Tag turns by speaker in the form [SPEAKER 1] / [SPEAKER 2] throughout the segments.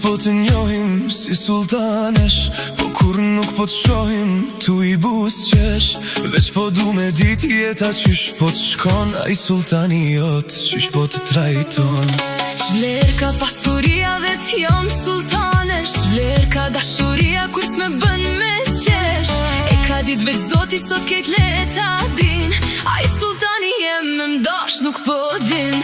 [SPEAKER 1] po të njohim si sultanesh, po kur nuk po të shohim tu i busqesh. Veç po du me dit jeta qysh po të shkon, a i sultani jot qysh po të trajton.
[SPEAKER 2] Çvler ka pasuria dhe t'jom sultanesh, çvler ka dashuria kur s'me bën me qesh. E ka dit veç zoti sot kejt leta din, a i sultani jem me mdash nuk po din.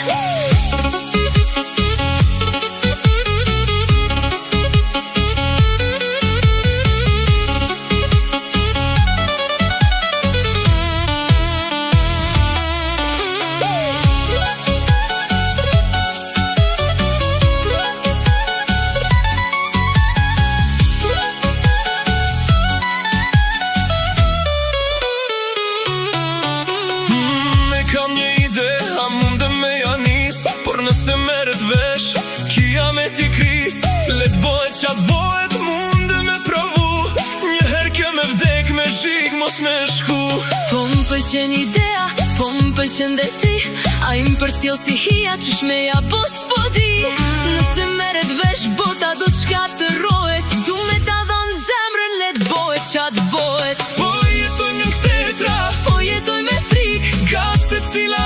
[SPEAKER 1] Kam një ide, a mundë me janis, por nëse meret vesh, kia me t'i kris. Let bohet qatë bohet, mundë me provu, njëher kjo me vdek me shik, mos me shku.
[SPEAKER 2] Po m'pëlqen idea, po m'pëlqen dhe ti, a i m'përcjell si hija, qysh me ja po s'po di. Nëse meret vesh, bota do t'shka të rohet, du me ta dhon zemrën, let bohet qatë bohet.
[SPEAKER 1] Po jetoj në këthetra,
[SPEAKER 2] Po jetoj me frik,
[SPEAKER 1] ka se cila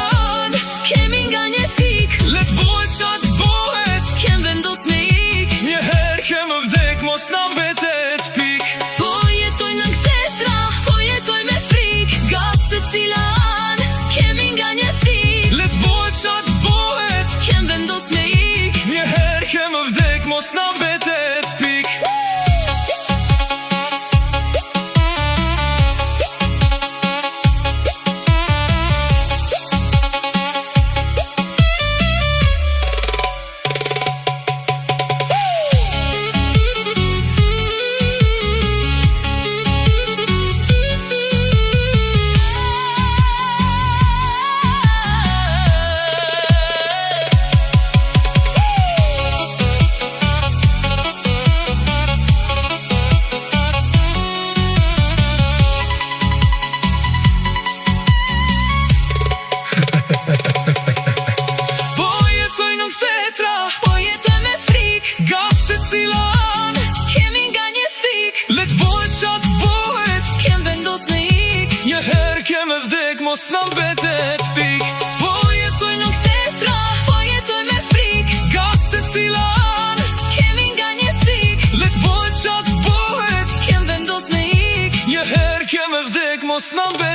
[SPEAKER 1] an,
[SPEAKER 2] kemi nga një fik,
[SPEAKER 1] let bohet qatë bohet,
[SPEAKER 2] kem vendos me ik.
[SPEAKER 1] njëher kem vdek, mos na mbetet pik.
[SPEAKER 2] Po jetoj në këthetra, po jetoj me frik, ga se cila an, kemi nga një fik,
[SPEAKER 1] Let bohet qatë bohet,
[SPEAKER 2] kem vendos me ik.
[SPEAKER 1] njëher kem vdek, mos na mbetet pik.
[SPEAKER 2] Po jetoj me frik,
[SPEAKER 1] Ga se cila an,
[SPEAKER 2] kemi nga një fik,
[SPEAKER 1] let bohet qatë bohet,
[SPEAKER 2] kem vendos me ik.
[SPEAKER 1] njëher kem vdek, mos na mbetet pik. Po jetoj në
[SPEAKER 2] Këthetra, po jetoj me frik,
[SPEAKER 1] Ga se cila an,
[SPEAKER 2] kemi nga një fik,
[SPEAKER 1] let bohet qatë bohet,
[SPEAKER 2] kem vendos me ik.
[SPEAKER 1] njëher kem vdek, mos na mbetet